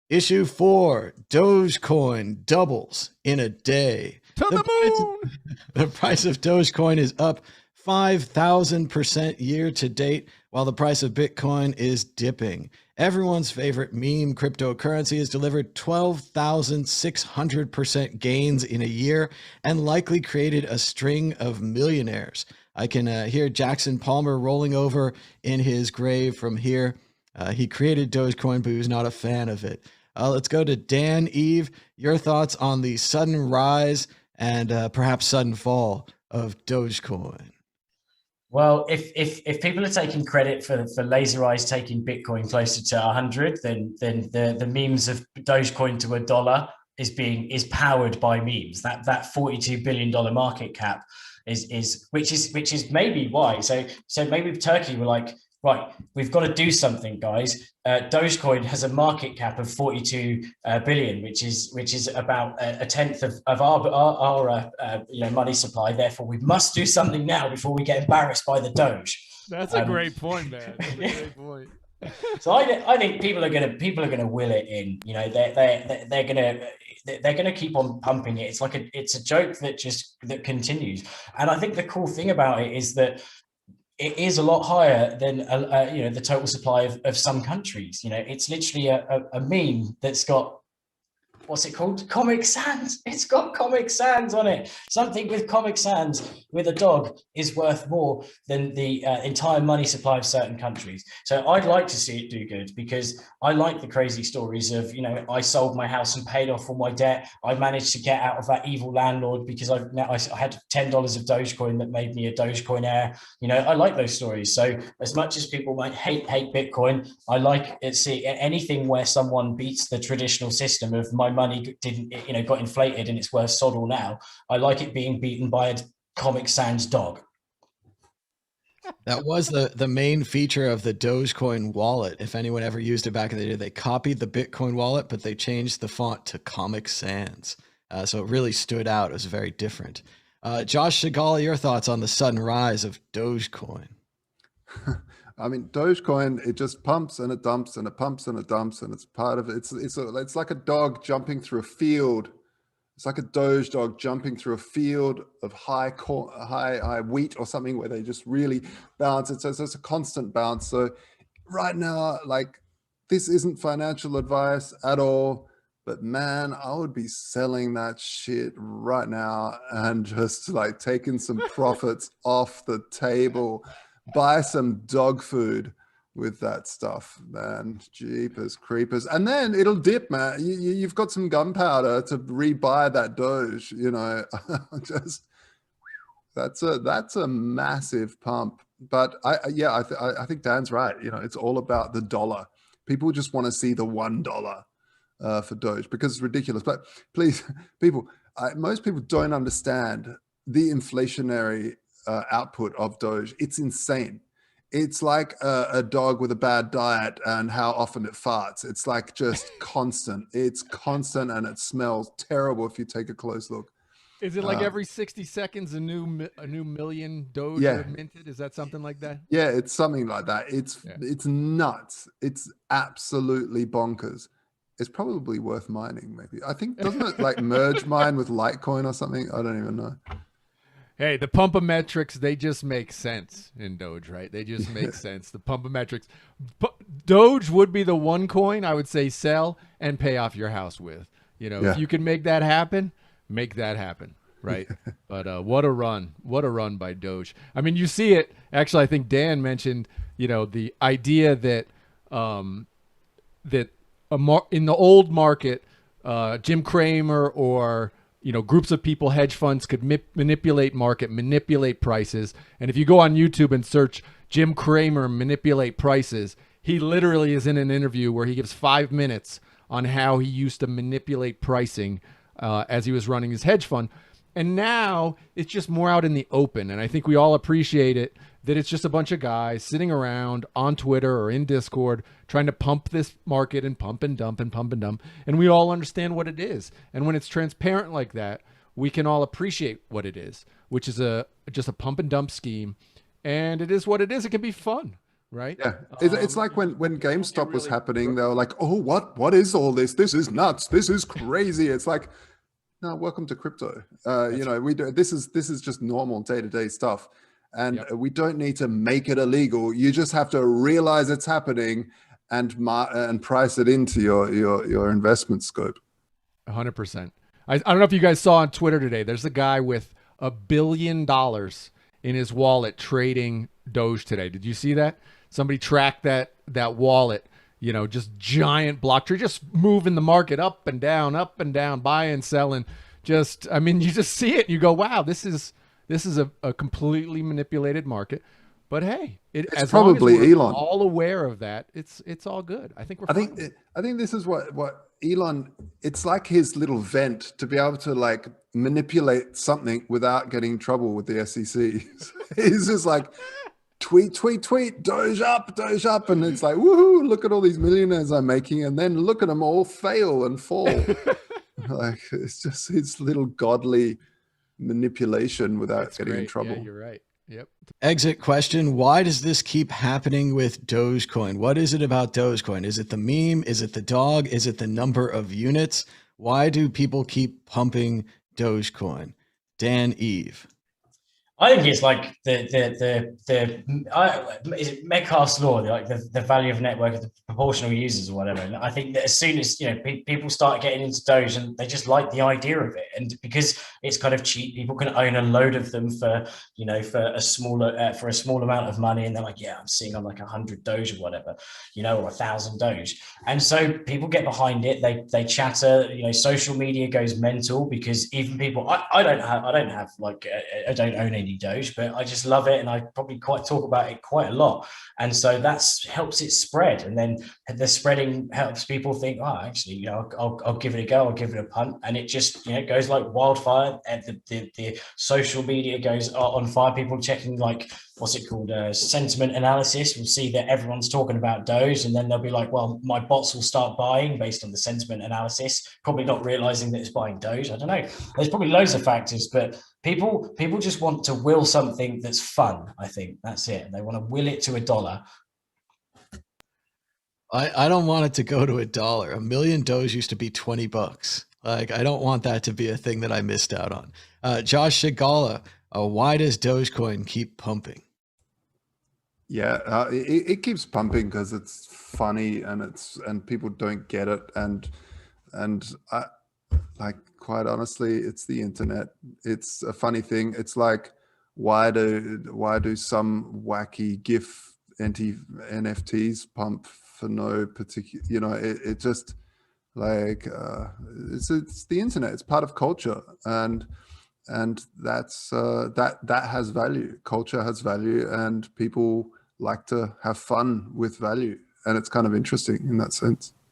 Issue 4, Dogecoin doubles in a day. To The the price, moon. the price of Dogecoin is up 5,000% year to date, while the price of Bitcoin is dipping. Everyone's favorite meme cryptocurrency has delivered 12,600% gains in a year and likely created a string of millionaires. I can hear Jackson Palmer rolling over in his grave from here. He created Dogecoin, but he was not a fan of it. Let's go to Dan Eve. Your thoughts on the sudden rise and perhaps sudden fall of Dogecoin? Well, if people are taking credit for Laser Eyes taking Bitcoin closer to 100, then the memes of Dogecoin to $1 is powered by memes. That $42 billion market cap is which is maybe why. So maybe Turkey were like, right, we've got to do something, guys. Dogecoin has a market cap of 42 billion, which is about a tenth of our money supply. Therefore, we must do something now before we get embarrassed by the Doge. That's a great point, man. That's a great point. So I think people are gonna will it in. You know, they're gonna keep on pumping it. It's a joke that continues. And I think the cool thing about it is that it is a lot higher than the total supply of some countries. You know, it's literally a meme that's got, what's it called? Comic Sans. It's got Comic Sans on it. Something with Comic Sans with a dog is worth more than the entire money supply of certain countries. So I'd like to see it do good, because I like the crazy stories of, you know, I sold my house and paid off all my debt. I managed to get out of that evil landlord because I had $10 of Dogecoin that made me a Dogecoinaire. You know, I like those stories. So as much as people might hate Bitcoin, I like it. See anything where someone beats the traditional system of my money got inflated and it's worth sod all now. I like it being beaten by a Comic Sans dog. That was the main feature of the Dogecoin wallet. If anyone ever used it back in the day, they copied the Bitcoin wallet, but they changed the font to Comic Sans. So it really stood out. It was very different. Josh Shigala, your thoughts on the sudden rise of Dogecoin? I mean, Dogecoin, it just pumps and it dumps and it pumps and it dumps, and it's part of it. It's like a dog jumping through a field. It's like a Doge dog jumping through a field of high wheat or something where they just really bounce. It's a constant bounce. So right now, like, this isn't financial advice at all, but man, I would be selling that shit right now and just like taking some profits off the table. Buy some dog food with that stuff, man. Jeepers creepers. And then it'll dip, man. You've got some gunpowder to rebuy that Doge, you know. Just that's a massive pump. But I think Dan's right. You know, it's all about the dollar. People just want to see the $1 for Doge because it's ridiculous. But please, people, most people don't understand the inflationary output of Doge. It's insane. It's like a dog with a bad diet and how often it farts. It's like just constant. It's constant, and it smells terrible if you take a close look. Is it like every 60 seconds a new million Doge are minted? Is that something like that? Yeah, it's something like that. It's nuts. It's absolutely bonkers. It's probably worth mining, maybe. I think, doesn't it like merge mine with Litecoin or something? I don't even know. Hey, the pumpometrics, they just make sense in Doge, right? They just make sense. The pumpometrics. Doge would be the one coin I would say sell and pay off your house with. You know, if you can make that happen, right? But what a run. What a run by Doge. I mean, you see it. Actually, I think Dan mentioned, you know, the idea that in the old market, Jim Cramer or groups of people, hedge funds could manipulate market, manipulate prices. And if you go on YouTube and search Jim Cramer manipulate prices, he literally is in an interview where he gives 5 minutes on how he used to manipulate pricing as he was running his hedge fund. And now it's just more out in the open. And I think we all appreciate it, that it's just a bunch of guys sitting around on Twitter or in Discord trying to pump this market and pump and dump and pump and dump. And we all understand what it is. And when it's transparent like that, we can all appreciate what it is, which is just a pump and dump scheme. And it is what it is. It can be fun. right? Yeah, it's like when GameStop was really- happening, they were like, "Oh, what is all this? This is nuts. This is crazy." It's like, no, welcome to crypto. You know, we do this is just normal day-to-day stuff, and Yep. we don't need to make it illegal. You just have to realize it's happening and price it into your investment scope. 100%. I don't know if you guys saw on Twitter today, there's a guy with $1 billion in his wallet trading Doge today. Did you see that? Somebody tracked that wallet, you know, just giant block trade, just moving the market up and down, buying, selling. Just, I mean, you just see it and you go, wow, this is a completely manipulated market. But hey, It's as long as probably we're Elon. all aware of that, it's all good. I think we're fine. I think this is what Elon. It's like his little vent to be able to like manipulate something without getting in trouble with the SEC. He's just like tweet, Doge up, and it's like woohoo! Look at all these millionaires I'm making, and then look at them all fail and fall. Like it's just his little godly manipulation without It's getting in great. trouble. Yeah, you're right. Yep. Exit question. Why does this keep happening with Dogecoin? What is it about Dogecoin? Is it the meme? Is it the dog? Is it the number of units? Why do people keep pumping Dogecoin? Dan Eve. I think it's like is it Metcalfe's law, like the value of a network of the proportional users or whatever. And I think that as soon as people start getting into Doge and they just like the idea of it, and because it's kind of cheap, people can own a load of them for a small amount of money, and they're like, yeah, I'm seeing on like 100 Doge or whatever, or 1,000 Doge, and so people get behind it. They chatter. Social media goes mental because even people. I don't own any Doge, but I just love it, and I probably talk about it quite a lot, and so that's helps it spread, and then the spreading helps people think, oh, actually, I'll give it a go, I'll give it a punt, and it just goes like wildfire. And the social media goes on fire. People checking like what's it called, sentiment analysis will see that everyone's talking about Doge, and then they'll be like, well, my bots will start buying based on the sentiment analysis, probably not realizing that it's buying Doge. I don't know. There's probably loads of factors, but people just want to will something that's fun. I think that's it. They want to will it to $1. I don't want it to go to $1. $1 million Doge used to be $20. Like, I don't want that to be a thing that I missed out on. Josh Shigala, why does Dogecoin keep pumping? Yeah, it keeps pumping because it's funny and people don't get it, and I, like, quite honestly, it's the internet. It's a funny thing. It's like, why do some wacky GIF NFTs pump for no particular? It just like it's the internet. It's part of culture, and that's that has value. Culture has value, and people like to have fun with value, and it's kind of interesting in that sense.